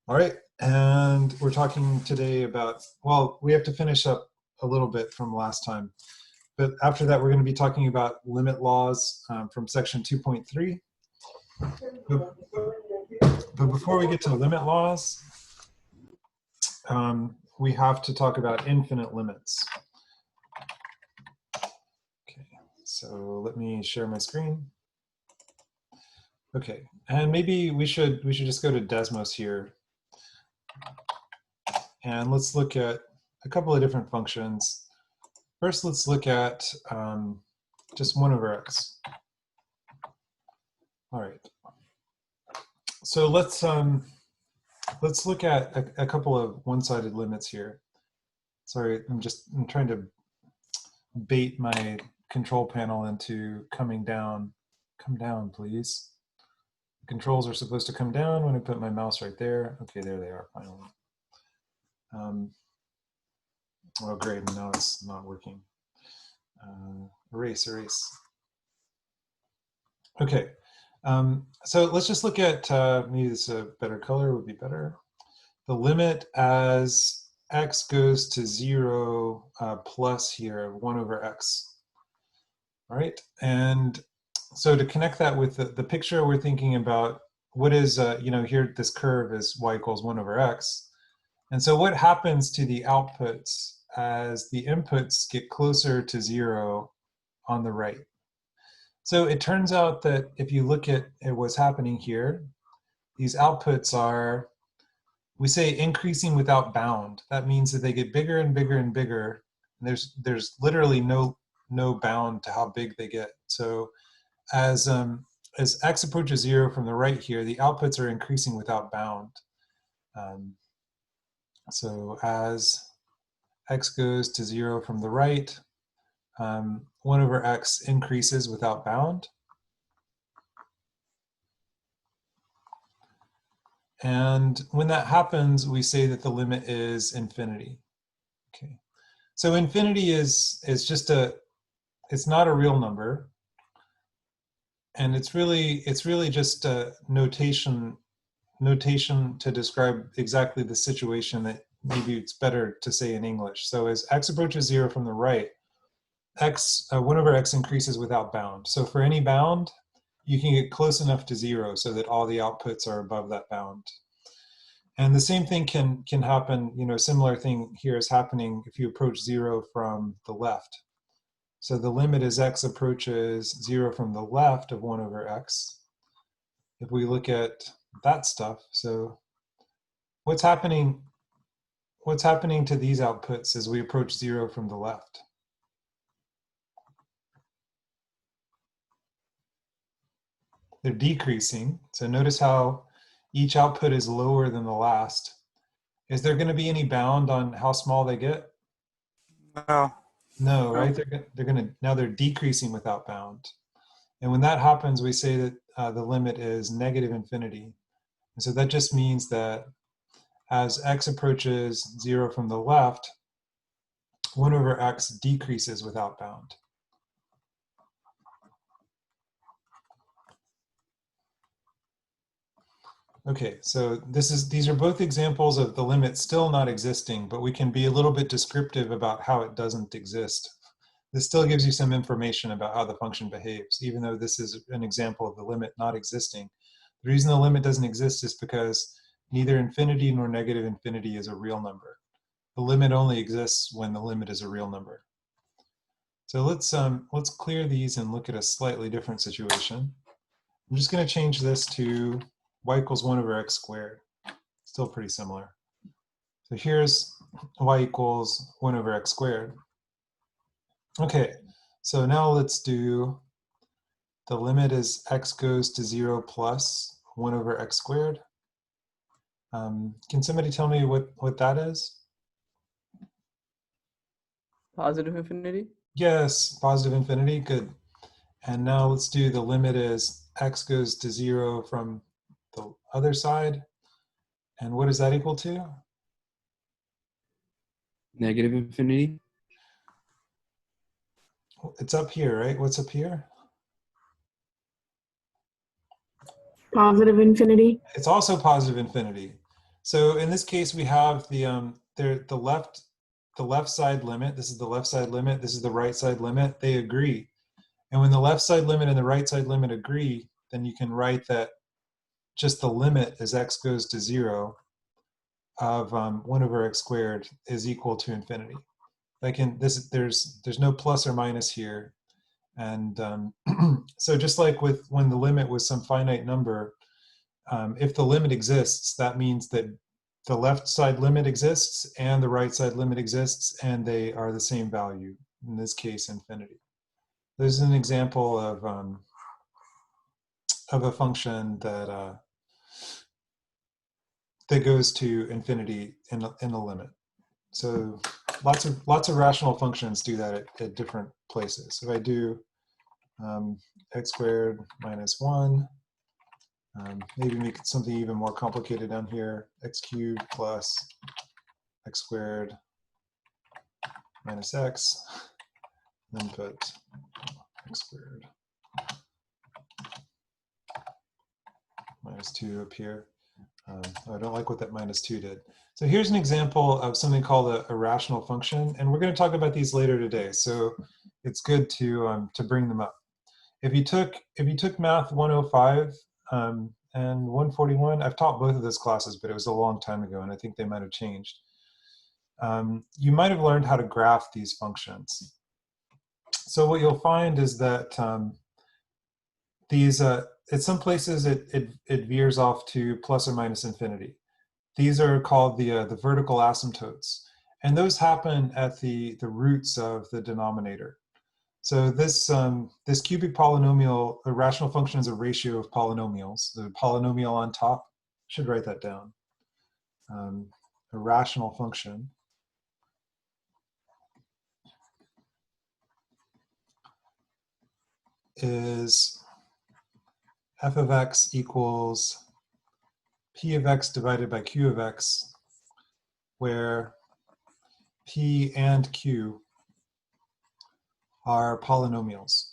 All right, and we're talking today about, well, we have to finish up a little bit from last time. But after that, we're going to be talking about limit laws from section 2.3. But before we get to limit laws, we have to talk about infinite limits. Okay, so let me share my screen. Okay, and maybe we should just go to Desmos here. And let's look at a couple of different functions. First, let's look at just 1 over x. All right. So let's look at a couple of one-sided limits here. Sorry, I'm trying to bait my control panel into coming down. Come down, please. The controls are supposed to come down when I put my mouse right there. Okay, there they are finally. Oh, great, now it's not working. Erase. Okay, so let's just look at, maybe this a better color would be better. The limit as x goes to 0 plus here, 1 over x. All right, and so to connect that with the picture we're thinking about, what is, here this curve is y equals 1 over x. And so what happens to the outputs as the inputs get closer to 0 on the right? So it turns out that if you look at what's happening here, these outputs are, we say, increasing without bound. That means that they get bigger and bigger and bigger. And there's literally no bound to how big they get. So as x approaches 0 from the right here, the outputs are increasing without bound. So as x goes to 0 from the right, 1 over x increases without bound. And when that happens, we say that the limit is infinity. Okay, so infinity is just it's not a real number, and it's really just a notation to describe exactly the situation that maybe it's better to say in English. So as x approaches 0 from the right, 1 over x increases without bound. So for any bound, you can get close enough to 0 so that all the outputs are above that bound. And the same thing can happen, similar thing here is happening if you approach 0 from the left. So the limit as x approaches 0 from the left of 1 over x. If we look at that stuff, so what's happening to these outputs as we approach 0 from the left? They're decreasing. So notice how each output is lower than the last. Is there going to be any bound on how small they get? No. No, right? Now they're decreasing without bound. And when that happens, we say that the limit is negative infinity. And so that just means that as x approaches 0 from the left, 1 over x decreases without bound. Okay, so these are both examples of the limit still not existing, but we can be a little bit descriptive about how it doesn't exist. This still gives you some information about how the function behaves, even though this is an example of the limit not existing. The reason the limit doesn't exist is because neither infinity nor negative infinity is a real number. The limit only exists when the limit is a real number. So let's clear these and look at a slightly different situation. I'm just going to change this to y equals 1 over x squared. Still pretty similar. So here's y equals 1 over x squared. Okay, so now let's do the limit as x goes to 0 plus 1 over x squared. Can somebody tell me what that is? Positive infinity? Yes, positive infinity, good. And now let's do the limit as x goes to 0 from the other side. And what is that equal to? Negative infinity. It's up here, right? What's up here? Positive infinity. It's also positive infinity. So in this case, we have the left side limit. This is the left side limit. This is the right side limit. They agree. And when the left side limit and the right side limit agree, then you can write that just the limit as x goes to 0 of 1 over x squared is equal to infinity. There's no plus or minus here. And so just like with when the limit was some finite number, if the limit exists, that means that the left side limit exists and the right side limit exists, and they are the same value, in this case, infinity. This is an example of a function that that goes to infinity in the limit. So lots of rational functions do that at different places. If I do x squared minus 1, maybe make it something even more complicated down here, x cubed plus x squared minus x, then put x squared minus 2 up here. I don't like what that minus 2 did. So here's an example of something called a rational function, and we're going to talk about these later today. So it's good to bring them up. If you took Math 105 and 141, I've taught both of those classes, but it was a long time ago, and I think they might have changed. You might have learned how to graph these functions. So what you'll find is that at some places it veers off to plus or minus infinity. These are called the vertical asymptotes, and those happen at the roots of the denominator. So this cubic polynomial, a rational function, is a ratio of polynomials. The polynomial on top, should write that down. A rational function is f of x equals p of x divided by q of x, where p and q are polynomials.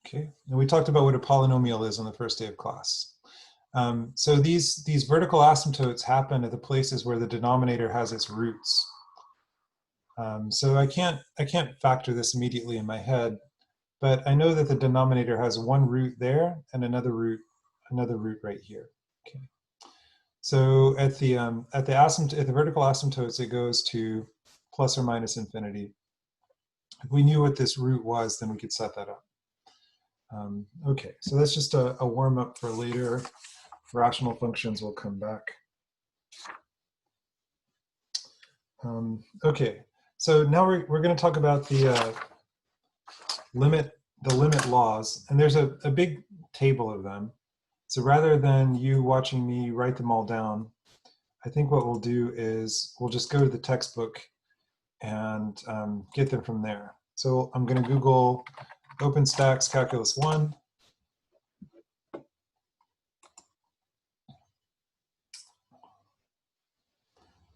Okay, and we talked about what a polynomial is on the first day of class. So these vertical asymptotes happen at the places where the denominator has its roots. So I can't factor this immediately in my head, but I know that the denominator has one root there and another root right here. Okay. So at the vertical asymptotes, it goes to plus or minus infinity. If we knew what this root was, then we could set that up. Okay, so that's just a warm up for later. Rational functions will come back. Okay, so now we're going to talk about the limit laws, and there's a big table of them. So rather than you watching me write them all down, I think what we'll do is we'll just go to the textbook and get them from there. So I'm going to Google OpenStax Calculus 1.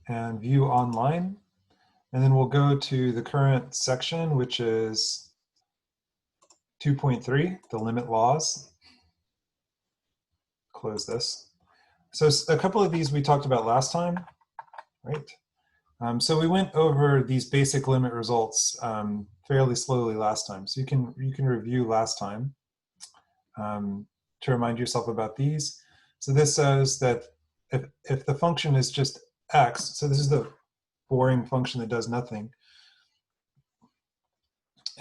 And view online. And then we'll go to the current section, which is 2.3, the limit laws. Close this. So a couple of these we talked about last time, right? So we went over these basic limit results fairly slowly last time. So you can review last time to remind yourself about these. So this says that if the function is just x, so this is the boring function that does nothing.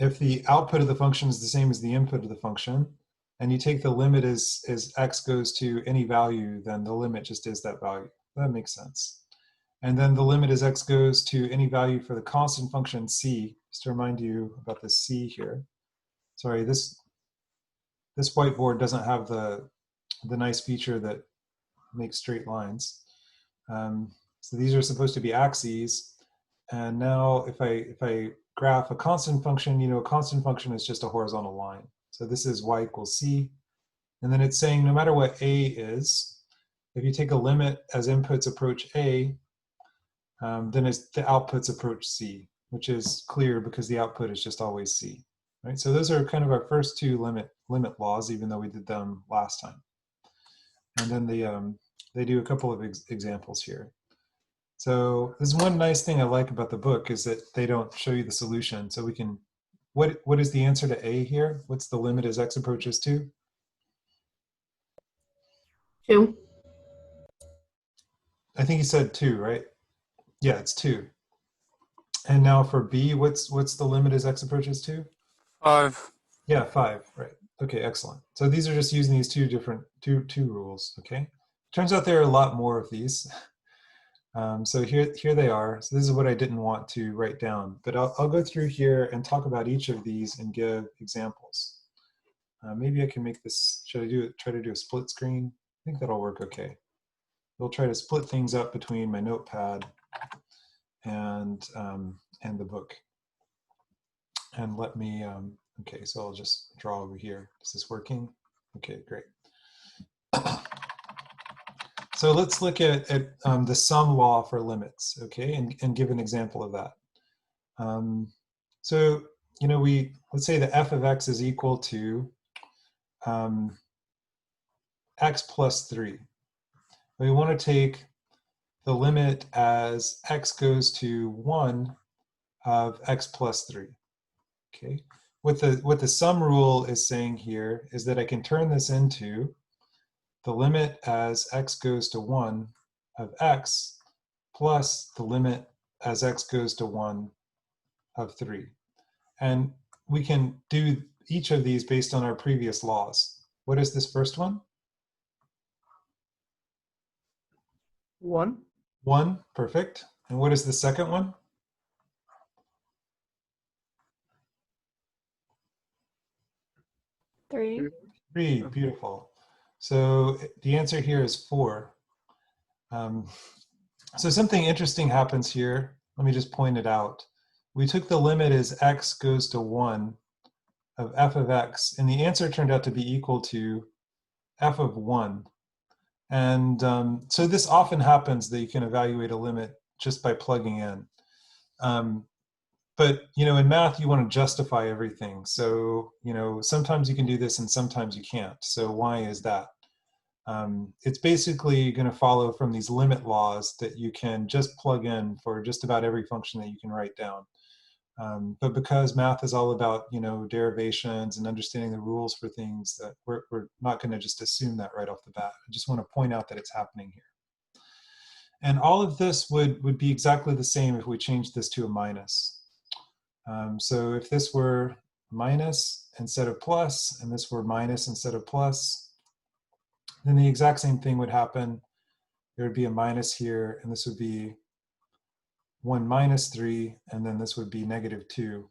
If the output of the function is the same as the input of the function, and you take the limit as x goes to any value, then the limit just is that value. That makes sense. And then the limit as x goes to any value for the constant function c. Just to remind you about the c here. Sorry, this whiteboard doesn't have the nice feature that makes straight lines. So these are supposed to be axes. And now if I graph a constant function, a constant function is just a horizontal line. So this is y equals c. And then it's saying no matter what a is, if you take a limit as inputs approach a, then as the outputs approach c, which is clear because the output is just always c. Right? So those are kind of our first two limit laws, even though we did them last time. And then they do a couple of examples here. So this is one nice thing I like about the book is that they don't show you the solution. So we can, what is the answer to A here? What's the limit as x approaches 2? 2. I think you said 2, right? Yeah, it's 2. And now for B, what's the limit as x approaches 2? 5. Yeah, 5, right. Okay, excellent. So these are just using these two rules, okay? Turns out there are a lot more of these. So here they are. So this is what I didn't want to write down, but I'll go through here and talk about each of these and give examples. Maybe I can make this, should I try to do a split screen? I think that'll work okay. We'll try to split things up between my notepad and the book. And let me, okay, so I'll just draw over here. Is this working? Okay, great. So let's look at the sum law for limits, okay, and give an example of that. So, you know, let's say the f of x is equal to x plus 3. We want to take the limit as x goes to 1 of x plus 3. Okay. What the sum rule is saying here is that I can turn this into the limit as x goes to 1 of x plus the limit as x goes to 1 of 3. And we can do each of these based on our previous laws. What is this first one? 1. 1, perfect. And what is the second one? 3. 3, beautiful. So the answer here is 4. So something interesting happens here. Let me just point it out. We took the limit as x goes to 1 of f of x, and the answer turned out to be equal to f of 1. And so this often happens that you can evaluate a limit just by plugging in. But you know, in math, you want to justify everything. So you know, sometimes you can do this and sometimes you can't. So why is that? It's basically going to follow from these limit laws that you can just plug in for just about every function that you can write down. But because math is all about, you know, derivations and understanding the rules for things, that we're not going to just assume that right off the bat. I just want to point out that it's happening here. And all of this would be exactly the same if we changed this to a minus. So if this were minus instead of plus, and this were minus instead of plus, then the exact same thing would happen. There would be a minus here, and this would be 1 minus 3, and then this would be negative 2.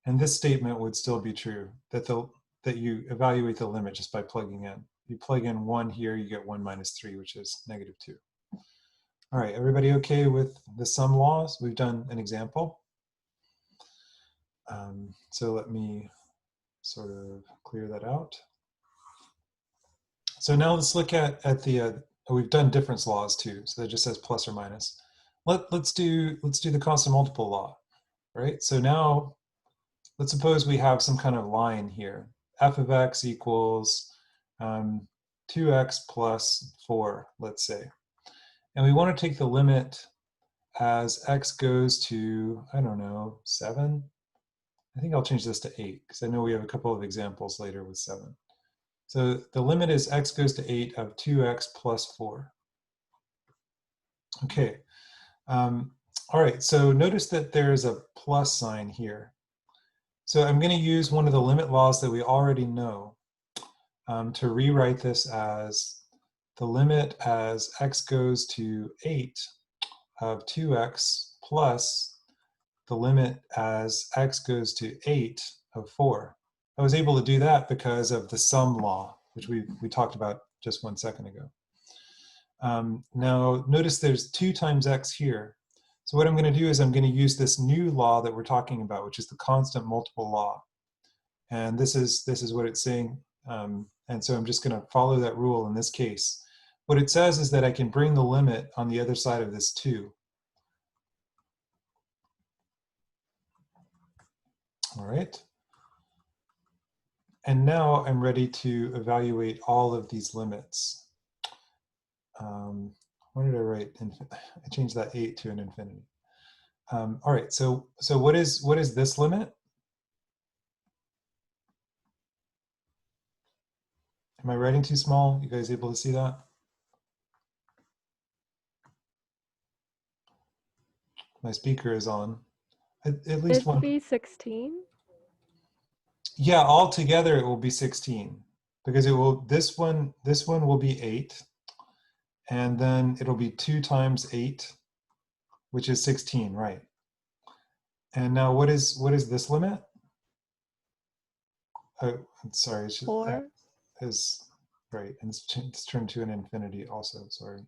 And this statement would still be true, that you evaluate the limit just by plugging in. You plug in 1 here, you get 1 minus 3, which is negative 2. All right, everybody okay with the sum laws? We've done an example. So let me sort of clear that out. So now let's look at the, we've done difference laws too, so that just says plus or minus. Let's do the constant multiple law, right? So now let's suppose we have some kind of line here. F of x equals 2x plus 4, let's say. And we want to take the limit as x goes to, I don't know, 7? I think I'll change this to 8, because I know we have a couple of examples later with 7. So the limit is x goes to 8 of 2x plus 4. Okay. All right, so notice that there's a plus sign here. So I'm going to use one of the limit laws that we already know to rewrite this as the limit as x goes to 8 of 2x plus the limit as x goes to 8 of 4. I was able to do that because of the sum law, which we talked about just 1 second ago. Now, notice there's 2 times x here. So what I'm going to do is I'm going to use this new law that we're talking about, which is the constant multiple law. And this is what it's saying. And so I'm just going to follow that rule in this case. What it says is that I can bring the limit on the other side of this 2. All right. And now I'm ready to evaluate all of these limits. Why did I write? I changed that 8 to an infinity. All right, so what is this limit? Am I writing too small? You guys able to see that? My speaker is on. At least It'd one. be 16. Yeah, all together it will be 16 because it will. This one will be 8, and then it'll be 2 times 8, which is 16, right? And now what is this limit? Oh, I'm sorry. It's just, 4. is right, and it's turned to an infinity also. Sorry.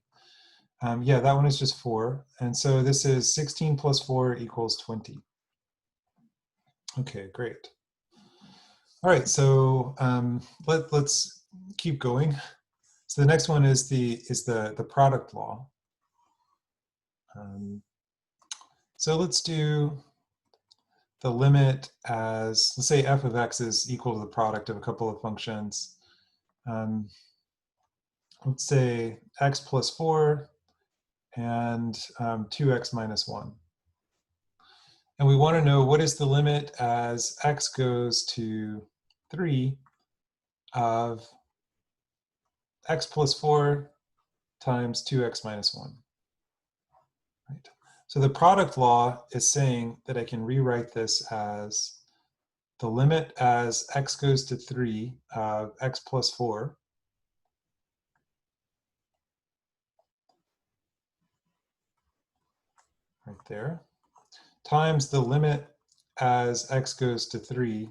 Yeah, that one is just 4, and so this is 16 plus 4 equals 20. Okay, great. All right, so let's keep going. So the next one is the product law. So let's do the limit as, let's say f of x is equal to the product of a couple of functions. Let's say x plus 4 and 2x minus 1. And we want to know what is the limit as x goes to 3 of x plus 4 times 2x minus 1. Right. So the product law is saying that I can rewrite this as the limit as x goes to 3 of x plus 4 right there times the limit as x goes to 3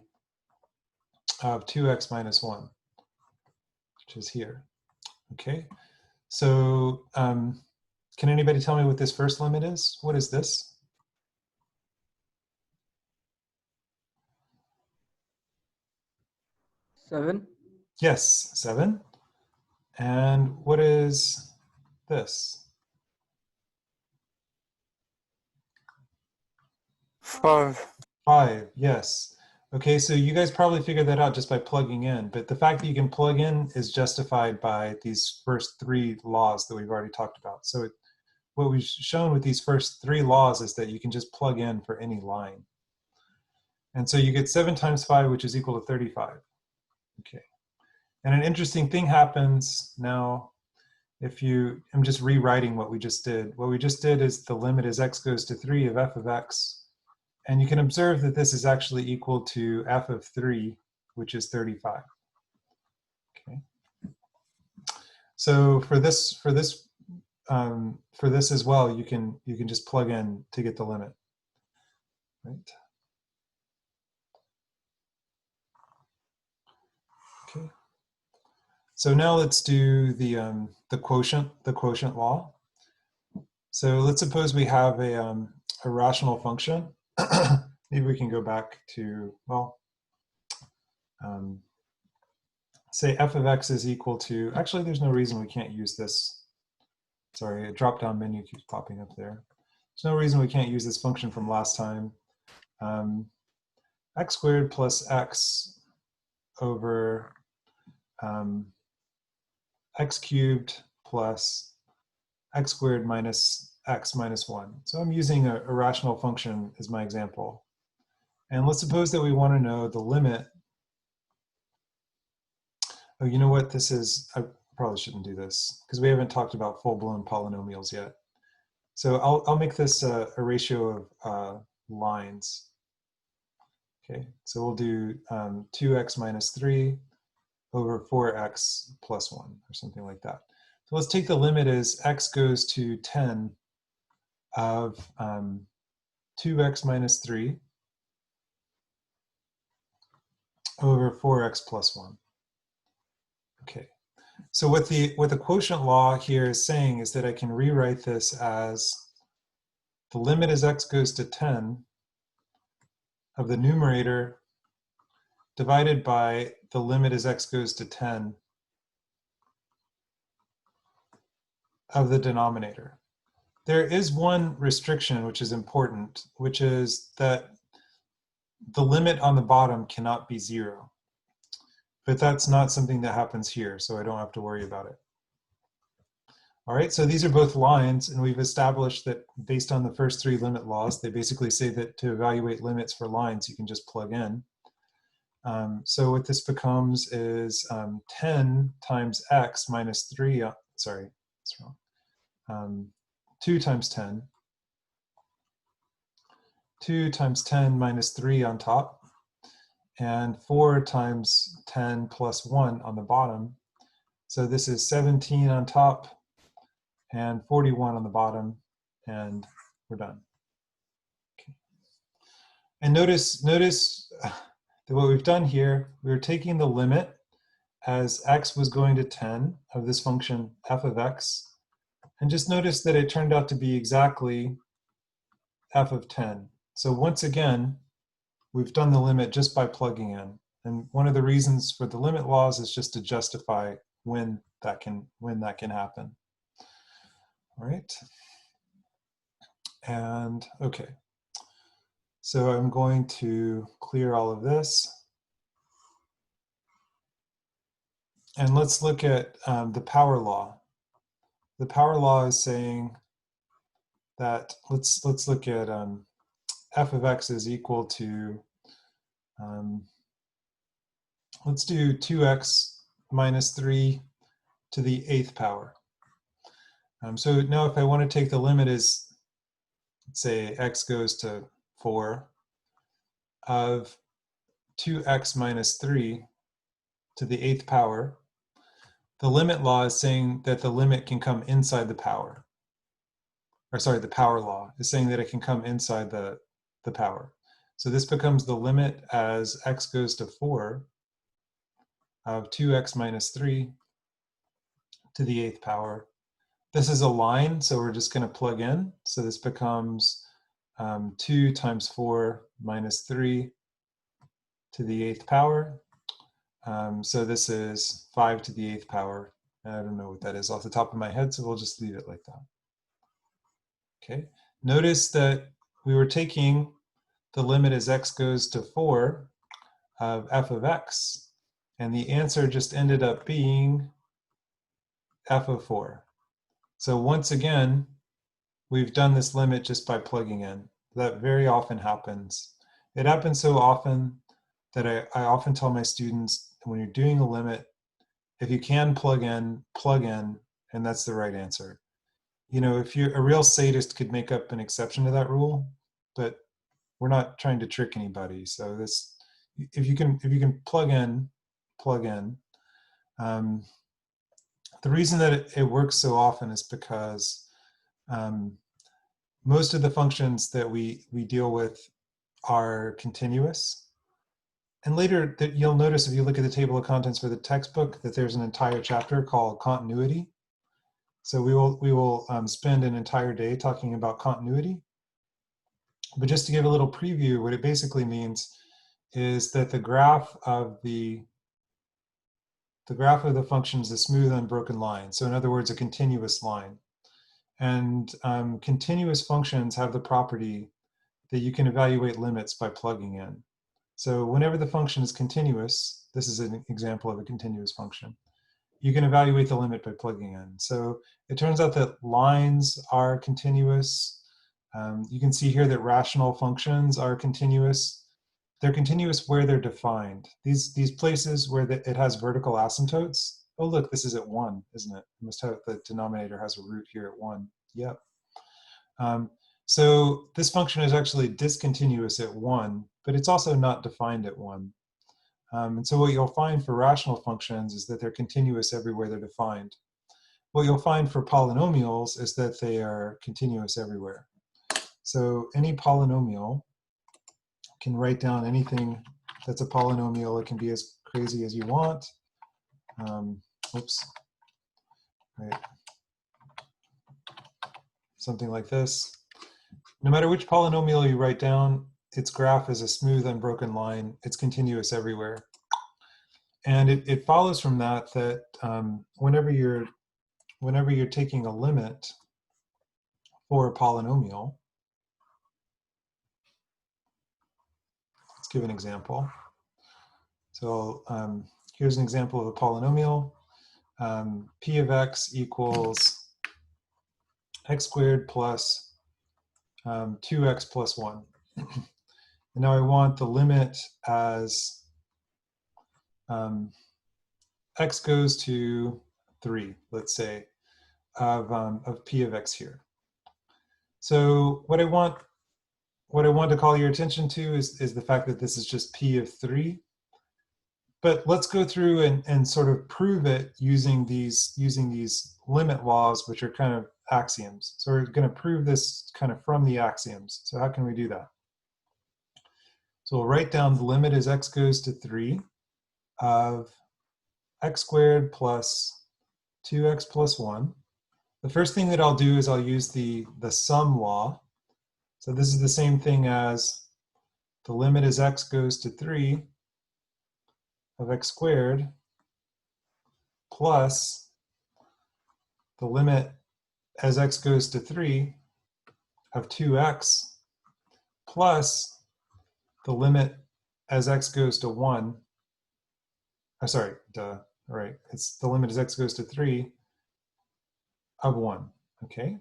of 2x minus 1, which is here. Okay, so can anybody tell me what this first limit is? What is this? Seven. Yes, 7. And what is this? 5. 5, yes. Okay, so you guys probably figured that out just by plugging in, but the fact that you can plug in is justified by these first 3 laws that we've already talked about. So what we've shown with these first 3 laws is that you can just plug in for any line. And so you get 7 times 5, which is equal to 35. Okay. And an interesting thing happens now if you, I'm just rewriting what we just did. What we just did is the limit as x goes to 3 of f of x. And you can observe that this is actually equal to f of 3, which is 35. Okay. So for this as well, you can just plug in to get the limit. Right. Okay. So now let's do the quotient law. So let's suppose we have a rational function. Maybe we can go back to, well, say f of x is equal to, actually there's no reason we can't use this. Sorry, a drop-down menu keeps popping up there. There's no reason we can't use this function from last time. X squared plus x over x cubed plus x squared minus x minus 1. So I'm using a rational function as my example. And let's suppose that we want to know the limit. Oh, you know what this is? I probably shouldn't do this because we haven't talked about full-blown polynomials yet. So I'll make this a ratio of lines. Okay, so we'll do 2x minus 3 over 4x plus 1 or something like that. So let's take the limit as x goes to 10 of 2x minus 3 over 4x plus 1. Okay, so what the quotient law here is saying is that I can rewrite this as the limit as x goes to 10 of the numerator divided by the limit as x goes to 10 of the denominator. There is one restriction which is important, which is that the limit on the bottom cannot be 0. But that's not something that happens here, so I don't have to worry about it. All right, so these are both lines, and we've established that based on the first three limit laws, they basically say that to evaluate limits for lines, you can just plug in. So what this becomes is 10 times x minus 3, sorry, that's wrong. 2 times 10. 2 times 10 minus 3 on top, and 4 times 10 plus 1 on the bottom. So this is 17 on top and 41 on the bottom, and we're done. Okay. And notice that what we've done here, we're taking the limit as x was going to 10 of this function f of x, and just notice that it turned out to be exactly f of 10. So once again, we've done the limit just by plugging in. And one of the reasons for the limit laws is just to justify when that can happen. All right. And okay. So I'm going to clear all of this. And let's look at the power law. The power law is saying that let's look at f of x is equal to let's do 2x minus 3 to the 8th power. So now if I want to take the limit as, let's say, x goes to 4 of 2x minus 3 to the 8th power, the limit law is saying that the limit can come inside the power. Or sorry, the power law is saying that it can come inside the power. So this becomes the limit as x goes to 4 of 2x minus 3 to the 8th power. This is a line, so we're just going to plug in. So this becomes 2 times 4 minus 3 to the 8th power. So this is 5 to the 8th power. I don't know what that is off the top of my head, so we'll just leave it like that. Okay. Notice that we were taking the limit as x goes to 4 of f of x, and the answer just ended up being f of 4. So once again, we've done this limit just by plugging in. That very often happens. It happens so often that I often tell my students, when you're doing a limit, if you can plug in, and that's the right answer. You know, if you're a real sadist could make up an exception to that rule, but we're not trying to trick anybody. So this, if you can plug in. The reason that it works so often is because most of the functions that we deal with are continuous. And later that you'll notice if you look at the table of contents for the textbook that there's an entire chapter called continuity. So we will spend an entire day talking about continuity. But just to give a little preview, what it basically means is that the graph of the function is a smooth, unbroken line. So in other words, a continuous line. And continuous functions have the property that you can evaluate limits by plugging in. So whenever the function is continuous, this is an example of a continuous function, you can evaluate the limit by plugging in. So it turns out that lines are continuous. You can see here that rational functions are continuous. They're continuous where they're defined. These places where it has vertical asymptotes. Oh, look, this is at 1, isn't it? It must have, the denominator has a root here at 1. Yep. So this function is actually discontinuous at 1, but it's also not defined at 1. And so what you'll find for rational functions is that they're continuous everywhere they're defined. What you'll find for polynomials is that they are continuous everywhere. So any polynomial can write down anything that's a polynomial. It can be as crazy as you want. Oops. Right. Something like this. No matter which polynomial you write down, its graph is a smooth, unbroken line. It's continuous everywhere. And it follows from that whenever you're taking a limit for a polynomial, let's give an example. So here's an example of a polynomial. P of x equals x squared plus 2x plus 1. And now I want the limit as x goes to 3, let's say, of p of x here. So what I want to call your attention to is the fact that this is just p of 3. But let's go through and sort of prove it using these limit laws, which are kind of axioms. So we're going to prove this kind of from the axioms. So how can we do that? So we'll write down the limit as x goes to 3 of x squared plus 2x plus 1. The first thing that I'll do is I'll use the sum law. So this is the same thing as the limit as x goes to 3 of x squared plus the limit as x goes to 3 of 2x plus the limit as x goes to 1. Oh, sorry, duh, right. It's the limit as x goes to 3 of 1, okay?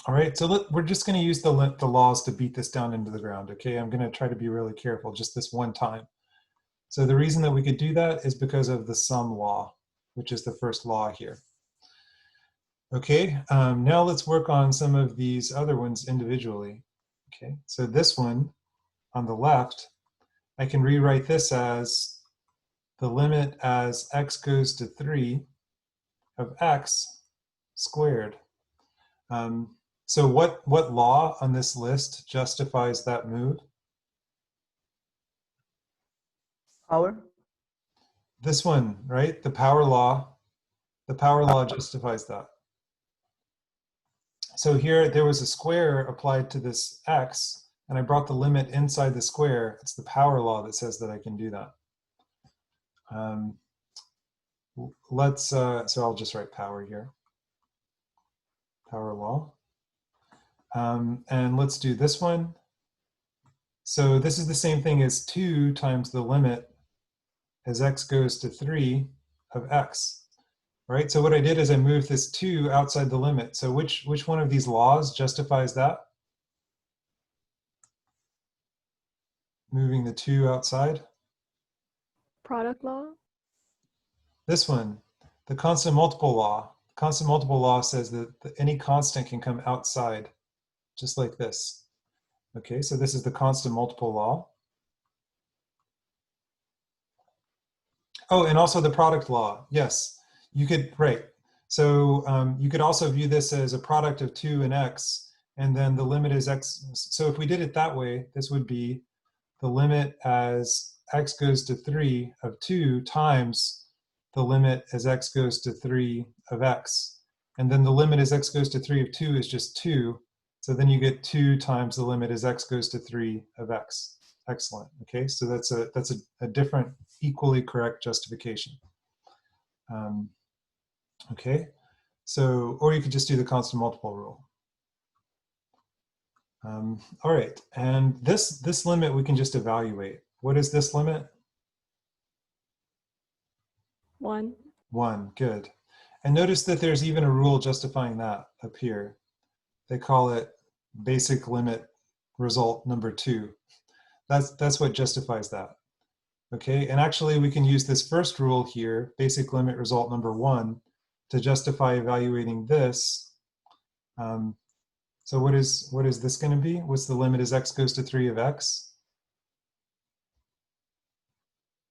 All right, so we're just going to use the laws to beat this down into the ground, okay? I'm going to try to be really careful just this one time. So the reason that we could do that is because of the sum law, which is the first law here. Okay, now let's work on some of these other ones individually. Okay, so this one on the left, I can rewrite this as the limit as x goes to 3 of x squared. So what law on this list justifies that move? Power. This one, right? The power law. The power law justifies that. So here there was a square applied to this x, and I brought the limit inside the square. It's the power law that says that I can do that. So I'll just write power here. Power law. And let's do this one. So this is the same thing as 2 times the limit as x goes to 3 of x, right? So what I did is I moved this 2 outside the limit. So which one of these laws justifies that? Moving the 2 outside? Product law? This one, the constant multiple law. Constant multiple law says that any constant can come outside, just like this. Okay, so this is the constant multiple law. Oh, and also the product law. Yes, you could, right. So you could also view this as a product of 2 and x, and then the limit is x. So if we did it that way, this would be the limit as x goes to 3 of 2 times the limit as x goes to 3 of x. And then the limit as x goes to 3 of 2 is just 2. So then you get 2 times the limit as x goes to 3 of x. Excellent. Okay, so that's a different, equally correct justification. Okay, so, or you could just do the constant multiple rule. All right, and this limit we can just evaluate. What is this limit? 1. 1, good. And notice that there's even a rule justifying that up here. They call it basic limit result number 2. That's what justifies that. Okay, and actually we can use this first rule here, basic limit result number 1, to justify evaluating this. So what is this going to be? What's the limit as x goes to 3 of x?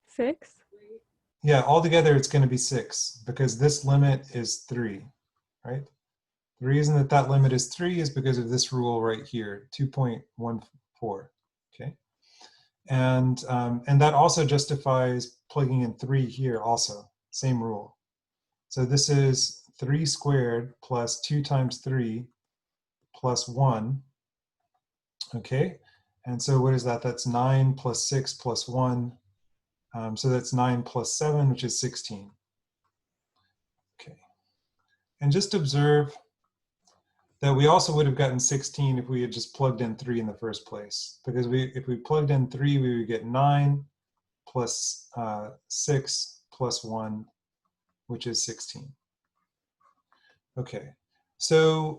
6. Yeah, altogether it's going to be 6 because this limit is 3, right? The reason that that limit is 3 is because of this rule right here, 2.14, okay? And that also justifies plugging in 3 here also, same rule. So this is 3 squared plus 2 times 3 plus 1, okay? And so what is that? That's 9 plus 6 plus 1. So that's 9 plus 7, which is 16. Okay. And just observe that we also would have gotten 16 if we had just plugged in 3 in the first place. Because if we plugged in 3, we would get 9 plus 6 plus 1, which is 16. Okay, so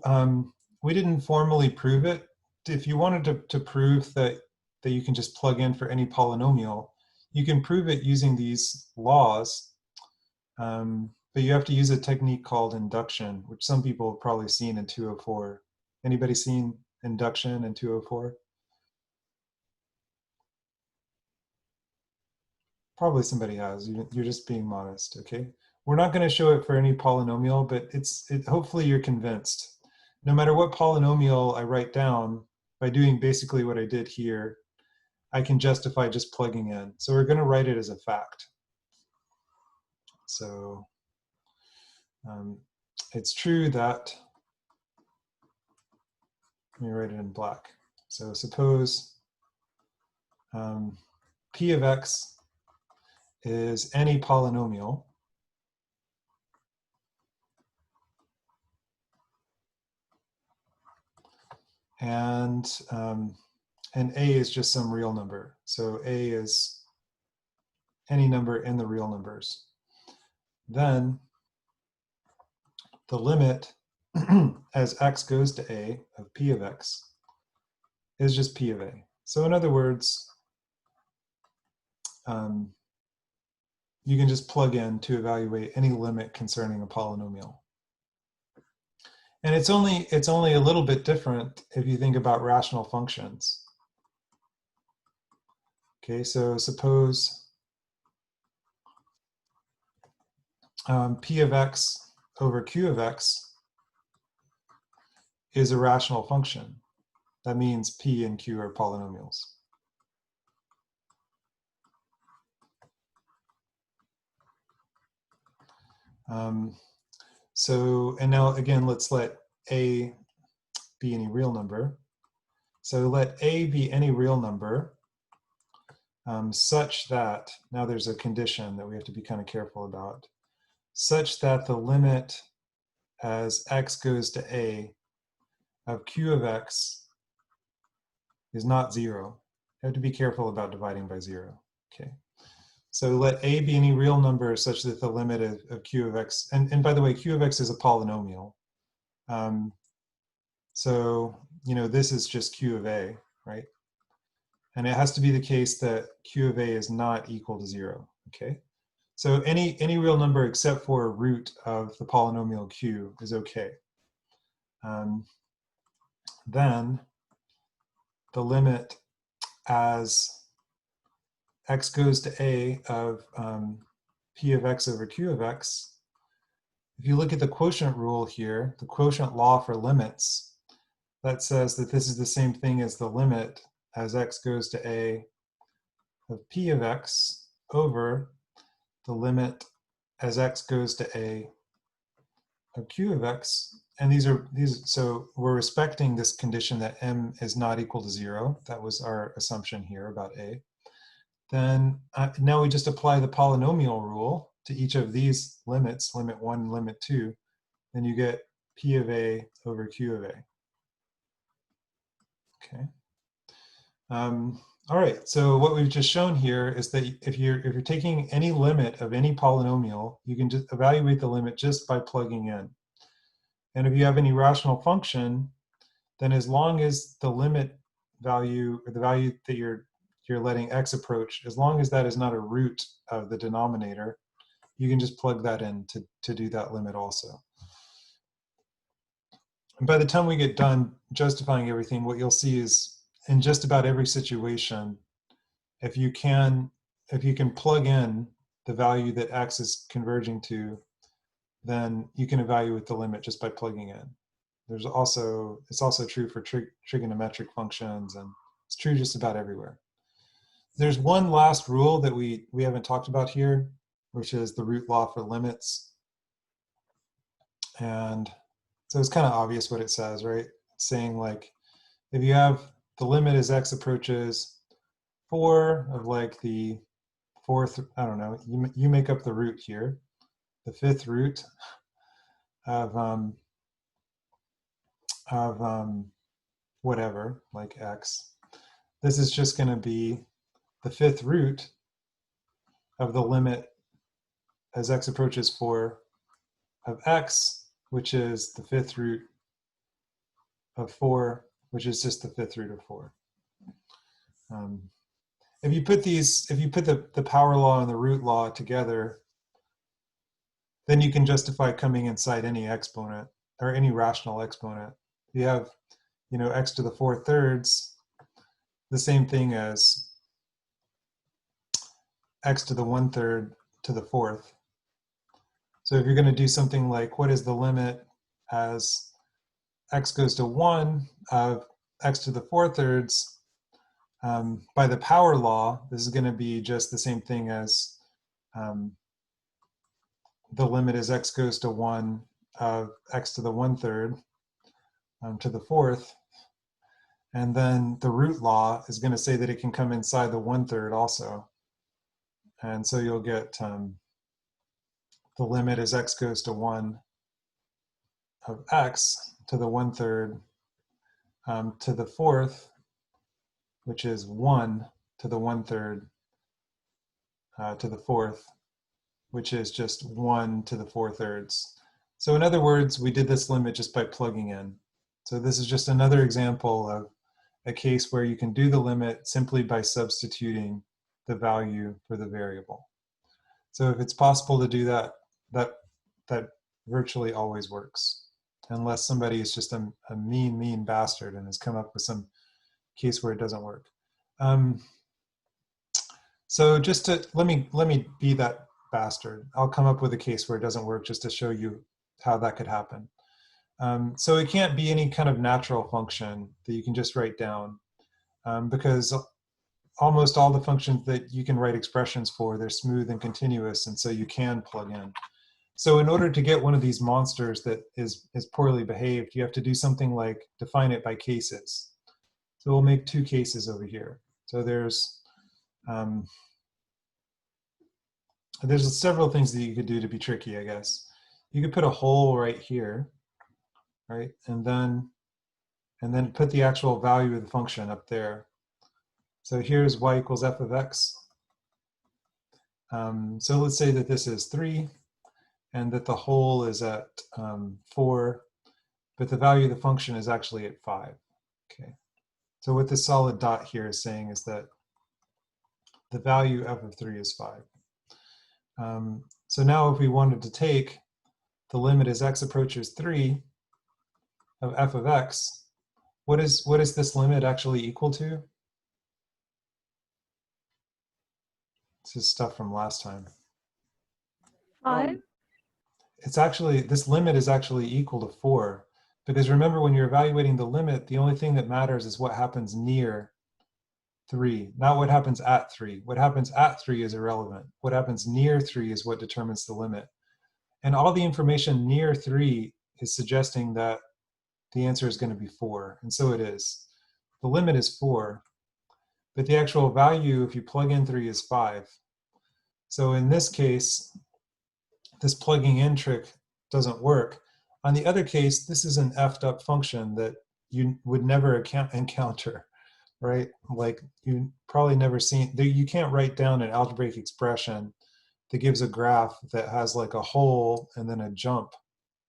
we didn't formally prove it. If you wanted to prove that you can just plug in for any polynomial, you can prove it using these laws, but you have to use a technique called induction, which some people have probably seen in 204. Anybody seen induction in 204? Probably somebody has. You're just being modest, okay? We're not going to show it for any polynomial, but hopefully you're convinced. No matter what polynomial I write down, by doing basically what I did here, I can justify just plugging in. So we're going to write it as a fact. So it's true that, let me write it in black. So suppose P of x is any polynomial, and A is just some real number. So A is any number in the real numbers. Then the limit as x goes to A of P of x is just P of A. So in other words, you can just plug in to evaluate any limit concerning a polynomial. And it's only a little bit different if you think about rational functions. Okay, so suppose P of x over Q of x is a rational function. That means P and Q are polynomials. And now again, let's let A be any real number. So let A be any real number such that, now there's a condition that we have to be kind of careful about, such that the limit as x goes to A of Q of x is not 0. You have to be careful about dividing by 0. Okay. So let A be any real number such that the limit of Q of x, and by the way, Q of x is a polynomial. So, this is just Q of A, right? And it has to be the case that Q of A is not equal to 0, okay? So any real number except for a root of the polynomial Q is okay. Then the limit as x goes to A of P of x over Q of x, if you look at the quotient rule here, the quotient law for limits, that says that this is the same thing as the limit as x goes to A of P of x over the limit as x goes to A of Q of x. And so we're respecting this condition that m is not equal to 0. That was our assumption here about A. Then now we just apply the polynomial rule to each of these limits, limit 1 and limit 2, then you get P of A over Q of A. Okay. All right, so what we've just shown here is that if you're taking any limit of any polynomial, you can just evaluate the limit just by plugging in. And if you have any rational function, then as long as the limit value, or the value that you're letting x approach, as long as that is not a root of the denominator, you can just plug that in to do that limit also. And by the time we get done justifying everything, what you'll see is in just about every situation, if you can plug in the value that x is converging to, then you can evaluate the limit just by plugging in. It's also true for trigonometric functions, and it's true just about everywhere. There's one last rule that we haven't talked about here, which is the root law for limits. And so it's kind of obvious what it says, right? It's saying like, if you have the limit as x approaches 4 of like the 4th, I don't know, you make up the root here, the 5th root of whatever, like x. This is just going to be the 5th root of the limit as x approaches 4 of x which is the fifth root of 4, which is just the fifth root of 4. If you put the power law and the root law together, then you can justify coming inside any exponent or any rational exponent. You have, x to the 4/3, the same thing as x to the 1/3 to the 4th. So if you're going to do something like, what is the limit as x goes to 1 of x to the 4/3, by the power law, this is going to be just the same thing as the limit as x goes to 1 of x to the 1/3 to the 4th. And then the root law is going to say that it can come inside the 1/3 also. And so you'll get the limit as x goes to 1 of x to the 1/3 to the 4th, which is 1 to the 1/3 to the 4th, which is just 1 to the 4/3. So in other words, we did this limit just by plugging in. So this is just another example of a case where you can do the limit simply by substituting the value for the variable. So if it's possible to do that, that virtually always works, unless somebody is just a mean bastard and has come up with some case where it doesn't work. So just to let me be that bastard. I'll come up with a case where it doesn't work just to show you how that could happen. So it can't be any kind of natural function that you can just write down, because almost all the functions that you can write expressions for, they're smooth and continuous, and so you can plug in. So in order to get one of these monsters that is poorly behaved, you have to do something like define it by cases. So we'll make 2 cases over here. So there's several things that you could do to be tricky, I guess. You could put a hole right here, right? And then put the actual value of the function up there. So here's y equals f of x. So let's say that this is 3 and that the hole is at 4, but the value of the function is actually at 5. Okay. So what this solid dot here is saying is that the value f of 3 is 5. So now if we wanted to take the limit as x approaches 3 of f of x, what is this limit actually equal to? This is stuff from last time. 5. It's actually, this limit is actually equal to 4, because remember, when you're evaluating the limit, the only thing that matters is what happens near 3, not what happens at 3. What happens at 3 is irrelevant. What happens near 3 is what determines the limit. And all the information near 3 is suggesting that the answer is going to be 4, and so it is. The limit is 4, but the actual value, if you plug in 3, is 5. So in this case, this plugging in trick doesn't work. On the other case, this is an effed up function that you would never encounter, right? Like, you probably never seen, you can't write down an algebraic expression that gives a graph that has like a hole and then a jump.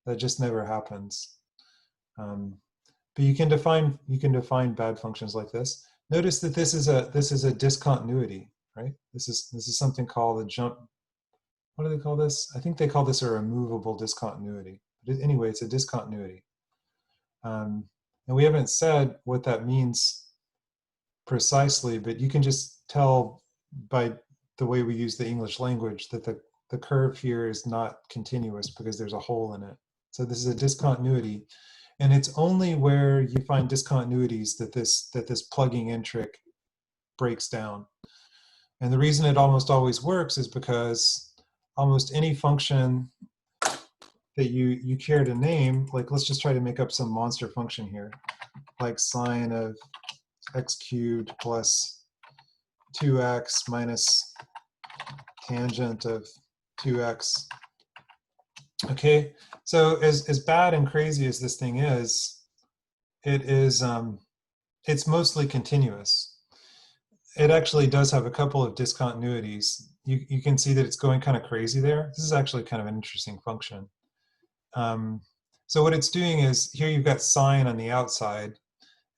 That just never happens. But you can define bad functions like this. Notice that this is a discontinuity, right? This is something called a jump. What do they call this? I think they call this a removable discontinuity. But anyway, it's a discontinuity. And we haven't said what that means precisely, but you can just tell by the way we use the English language that the curve here is not continuous because there's a hole in it. So this is a discontinuity. And it's only where you find discontinuities that this plugging in trick breaks down. And the reason it almost always works is because almost any function that you care to name, like let's just try to make up some monster function here, like sine of x cubed plus 2x minus tangent of 2x. Okay, so as bad and crazy as this thing is, it's mostly continuous. It actually does have a couple of discontinuities. You can see that it's going kind of crazy there. This is actually kind of an interesting function. So what it's doing is, here you've got sine on the outside,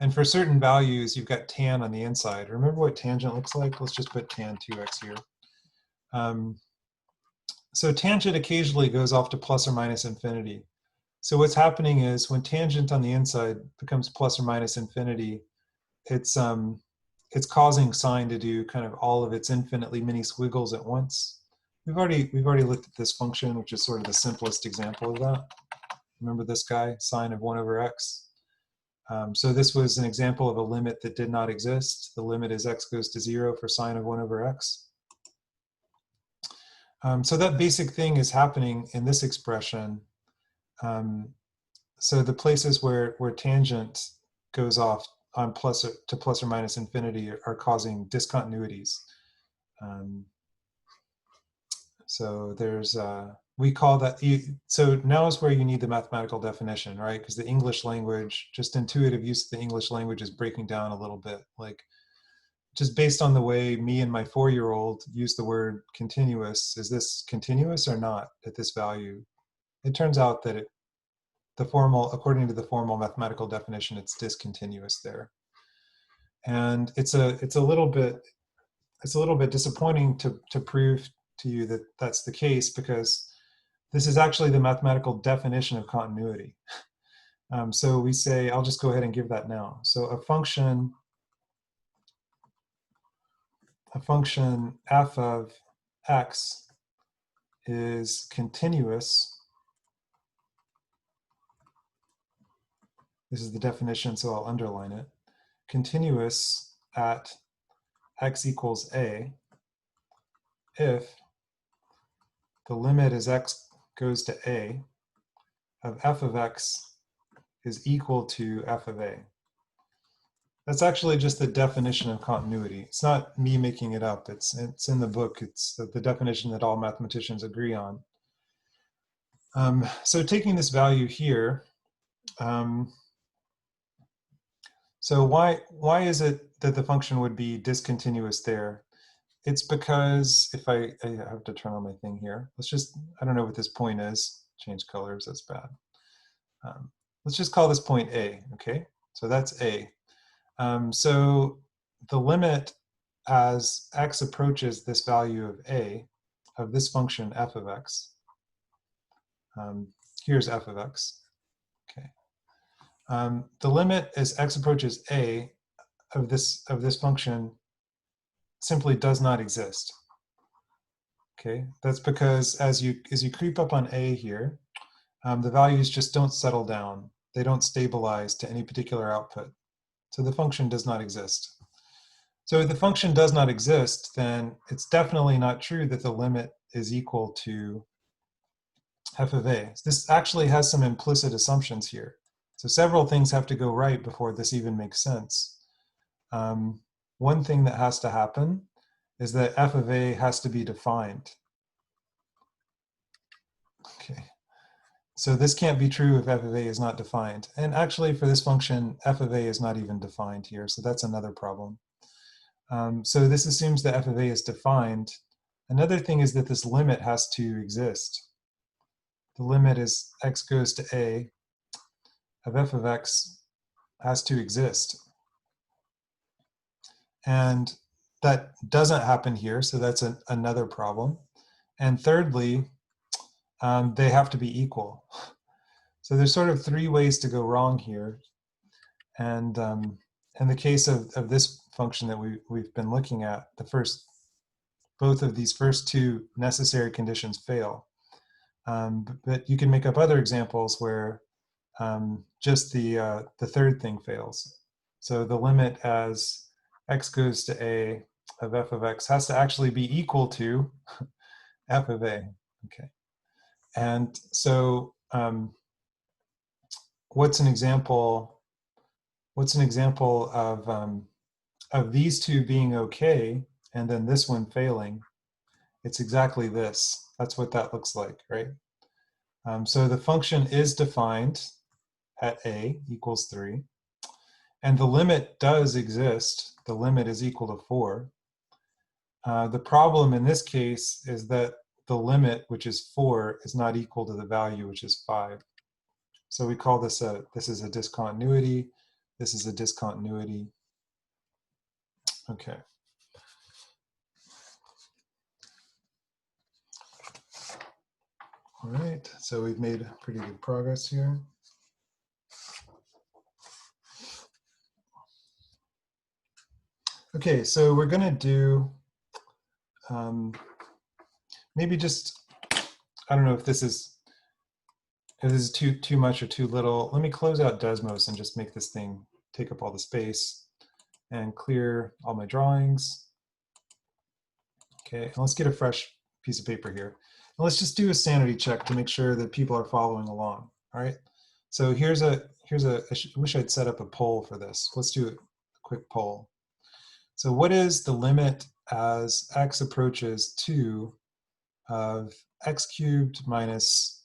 and for certain values, you've got tan on the inside. Remember what tangent looks like? Let's just put tan 2x here. So tangent occasionally goes off to plus or minus infinity. So what's happening is, when tangent on the inside becomes plus or minus infinity, it's causing sine to do kind of all of its infinitely many squiggles at once. We've already looked at this function, which is sort of the simplest example of that. Remember this guy, sine of 1 over x? So this was an example of a limit that did not exist. The limit is x goes to 0 for sine of 1 over x. So that basic thing is happening in this expression. So the places where tangent goes off on plus or minus infinity are causing discontinuities. So there's, we call that, so now is where you need the mathematical definition, right? Because the English language, just intuitive use of the English language is breaking down a little bit. Like, just based on the way me and my 4-year-old use the word continuous, is this continuous or not at this value? It turns out that according to the formal mathematical definition, it's discontinuous there. And it's a little bit disappointing to prove to you that that's the case, because this is actually the mathematical definition of continuity. So we say, I'll just go ahead and give that now. So a function f of x is continuous. This is the definition, so I'll underline it. Continuous at x equals a if the limit as x goes to a of f of x is equal to f of a. That's actually just the definition of continuity. It's not me making it up. It's in the book. It's the definition that all mathematicians agree on. So taking this value here, so why is it that the function would be discontinuous there? It's because if I have to turn on my thing here. Let's just, I don't know what this point is. Change colors, that's bad. Let's just call this point A, okay? So that's A. So the limit as x approaches this value of A, of this function f of x, here's f of x, okay. The limit as x approaches A of this function simply does not exist. Okay, that's because as you creep up on A here, the values just don't settle down. They don't stabilize to any particular output. So the function does not exist. So if the function does not exist, then it's definitely not true that the limit is equal to f of a. This actually has some implicit assumptions here. So several things have to go right before this even makes sense. One thing that has to happen is that f of a has to be defined. Okay. So this can't be true if f of a is not defined. And actually for this function, f of a is not even defined here, so that's another problem. So this assumes that f of a is defined. Another thing is that this limit has to exist. The limit is x goes to a of f of x has to exist. And that doesn't happen here, so that's another problem. And thirdly, they have to be equal. So there's sort of 3 ways to go wrong here. And in the case of this function that we've been looking at, both of these first 2 necessary conditions fail. But you can make up other examples where just the third thing fails. So the limit as x goes to a of f of x has to actually be equal to f of a. Okay. And so what's an example of these 2 being okay and then this one failing? It's exactly this. That's what that looks like, right? So the function is defined at a equals 3, and the limit does exist. The limit is equal to 4. The problem in this case is that the limit, which is 4, is not equal to the value, which is 5. So we call this this is a discontinuity. This is a discontinuity. Okay. All right, so we've made pretty good progress here. Okay, so we're gonna do maybe just, I don't know if this is too much or too little. Let me close out Desmos and just make this thing take up all the space and clear all my drawings. Okay, and let's get a fresh piece of paper here. And let's just do a sanity check to make sure that people are following along, all right? So I wish I'd set up a poll for this. Let's do a quick poll. So what is the limit as x approaches 2 of x cubed minus